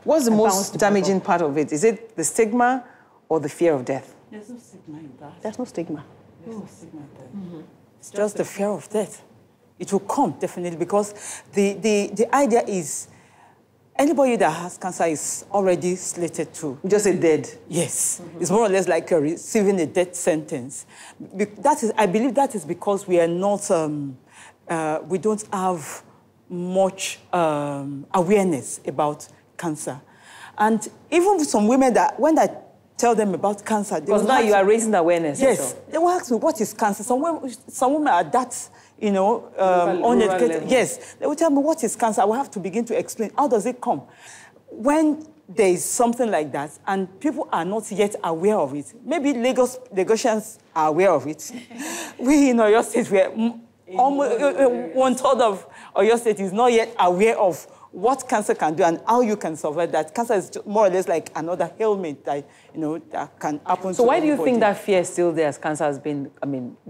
What's the most damaging part of it? Is it the stigma or the fear of death? There's no stigma in that. There's no stigma. There's no stigma there. Mm-hmm. It's just the fear of death. It will come, definitely, because the idea is anybody that has cancer is already slated to. You just say dead. Yes. It's more or less like receiving a death sentence. I believe that is because we are not, we don't have much awareness about cancer. And even some women that, when I tell them about cancer, because now you are raising the awareness. Yes. They will ask me, what is cancer? Some women are that, you know, uneducated. Yes. They will tell me, what is cancer? I will have to begin to explain, how does it come? When there is something like that and people are not yet aware of it, maybe Lagosians are aware of it. We in Oyo State, almost 1/3 of Oyo State is not yet aware of what cancer can do and how you can survive that. Cancer is more or less like another ailment that, you know, that can happen. So why do you think that fear is still there as cancer has been,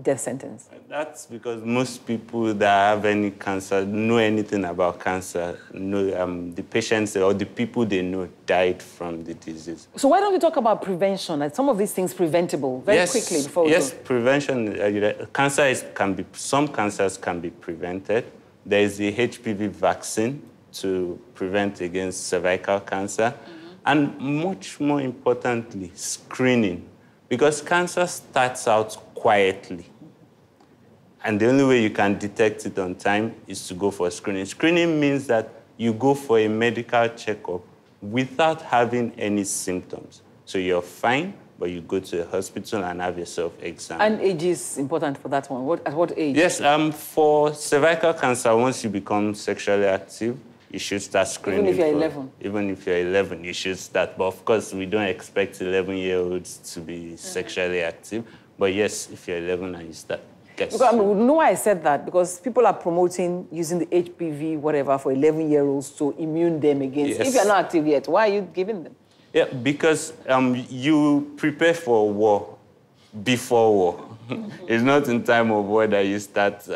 death sentence? That's because most people that have any cancer know anything about cancer, know the patients or the people they know died from the disease. So why don't you talk about prevention and some of these things preventable very quickly before we Yes, go? prevention. Some cancers can be prevented. There is the HPV vaccine to prevent against cervical cancer, and much more importantly, screening, because cancer starts out quietly. And the only way you can detect it on time is to go for screening. Screening means that you go for a medical checkup without having any symptoms. So you're fine, but you go to a hospital and have yourself examined. And age is important for that one. At what age? Yes, for cervical cancer, once you become sexually active, you should start screening. Even if you're 11? Even if you're 11, you should start. But of course, we don't expect 11-year-olds to be sexually active. But yes, if you're 11 and you start, get because, you know why I said that? Because people are promoting using the HPV, whatever, for 11-year-olds to immune them against. Yes. If you're not active yet, why are you giving them? Yeah, because you prepare for war before war. It's not in time of war that you start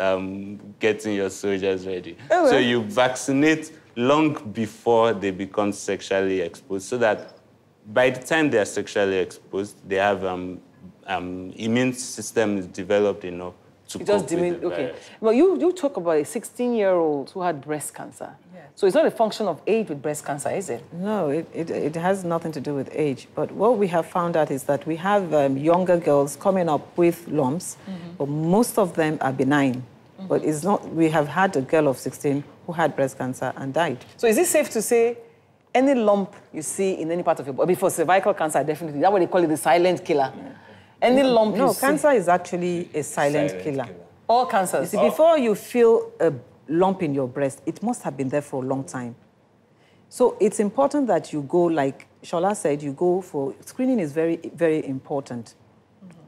getting your soldiers ready. Oh, well. So you vaccinate long before they become sexually exposed, so that by the time they are sexually exposed, they have immune system is developed enough to cope with the virus. Well, you talk about a 16-year-old who had breast cancer. Yeah. So it's not a function of age with breast cancer, is it? No, it has nothing to do with age. But what we have found out is that we have younger girls coming up with lumps, but most of them are benign. But it's not. We have had a girl of 16 who had breast cancer and died. So is it safe to say any lump you see in any part of your body, for cervical cancer, definitely, that's what they call it, the silent killer. Yeah. Any lump you see... No, cancer is actually a silent killer. All cancers? You see, before you feel a lump in your breast, it must have been there for a long time. So it's important that you go, like Shola said, you go for... Screening is very, very important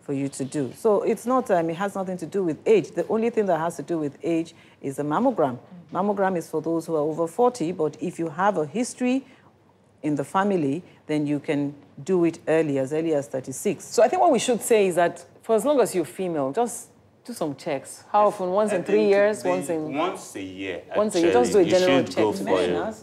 for you to do. So it's not, it has nothing to do with age. The only thing that has to do with age is the mammogram. Mammogram is for those who are over 40, but if you have a history in the family, then you can do it early as 36. So I think what we should say is that for as long as you're female, just do some checks. How often? Once in 3 years? Once a year. Once a year. Just do a general check.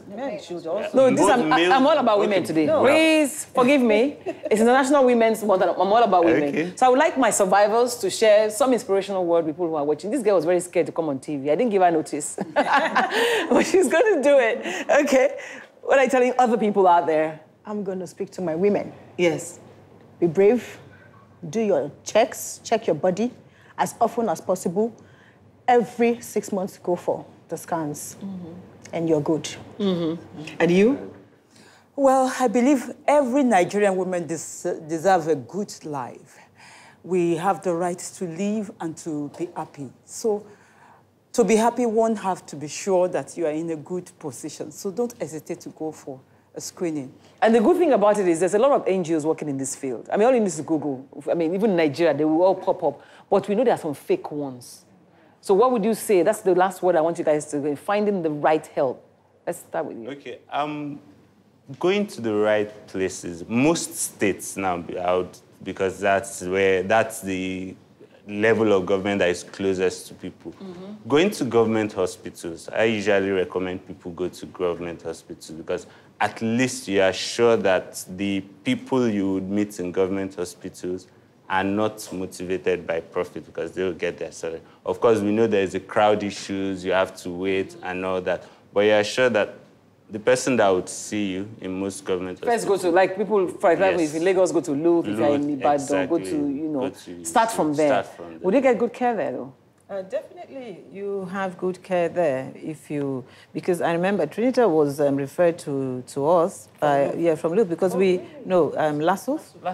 Men should also. No, I'm all about women today. No. Please forgive me. It's International Women's Month. I'm all about women. Okay. So I would like my survivors to share some inspirational word with people who are watching. This girl was very scared to come on TV. I didn't give her notice. But she's going to do it. Okay. What are you telling other people out there? I'm going to speak to my women. Yes. Be brave. Do your checks. Check your body as often as possible. Every 6 months, go for the scans. And you're good. And you? Well, I believe every Nigerian woman deserves a good life. We have the right to live and to be happy. So to be happy, one have to be sure that you are in a good position. So don't hesitate to go for a screening. And the good thing about it is there's a lot of NGOs working in this field. I mean, all you need is Google. I mean, even in Nigeria, they will all pop up. But we know there are some fake ones. So what would you say? That's the last word I want you guys to do, finding the right help. Let's start with you. Okay. Going to the right places. Most states now, because that's the level of government that is closest to people. Going to government hospitals, I usually recommend people go to government hospitals because at least you are sure that the people you would meet in government hospitals are not motivated by profit because they'll get their salary. Of course, we know there's a crowd issues, you have to wait and all that, but you are sure that the person that would see you in most government hospitals... First go to, like people, for example, if in Lagos, go to Louvre, if you're in Ibadan, go to, start from there. Would you get good care there, though? Definitely, you have good care there because I remember Trinita was referred to us, from Louvre, because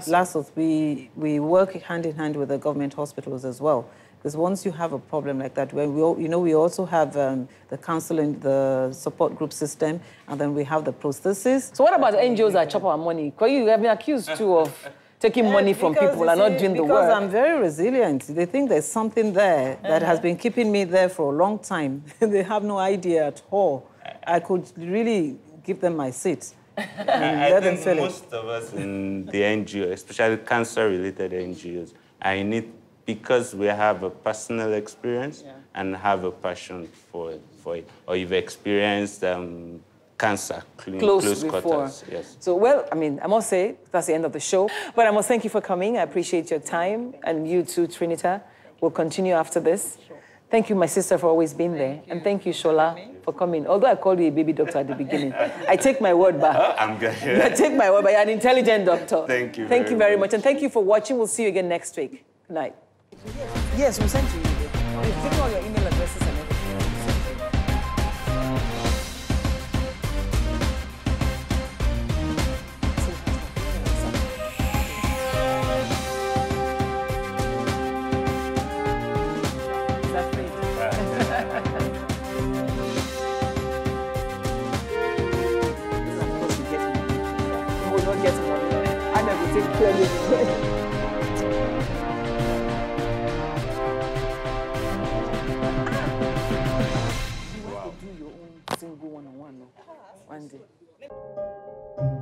Lassos, we work hand in hand with the government hospitals as well. Because once you have a problem like that, we also have the counseling, the support group system, and then we have the prosthesis. So what about the NGOs that chop our money? Because you have been accused too of taking money from people and not doing the work. Because I'm very resilient. They think there's something there that has been keeping me there for a long time. They have no idea at all. I could really give them my seat. I think most of us in the NGO, especially cancer-related NGOs, are in it because we have a personal experience and have a passion for it. Or you've experienced cancer, close quarters. Yes. So, well, I mean, I must say, that's the end of the show. But I must thank you for coming. I appreciate your time. And you too, Trinita. We'll continue after this. Sure. Thank you, my sister, for always being there. And thank you, Shola, for coming. Although I called you a baby doctor at the beginning, I take my word back. I'm good. I take my word back. You're an intelligent doctor. Thank you. Thank you very much. And thank you for watching. We'll see you again next week. Good night. Yes, we'll send to you. We've taken all your email addresses and everything. We will not get money. I never take care of it. Single one-on-one, one day.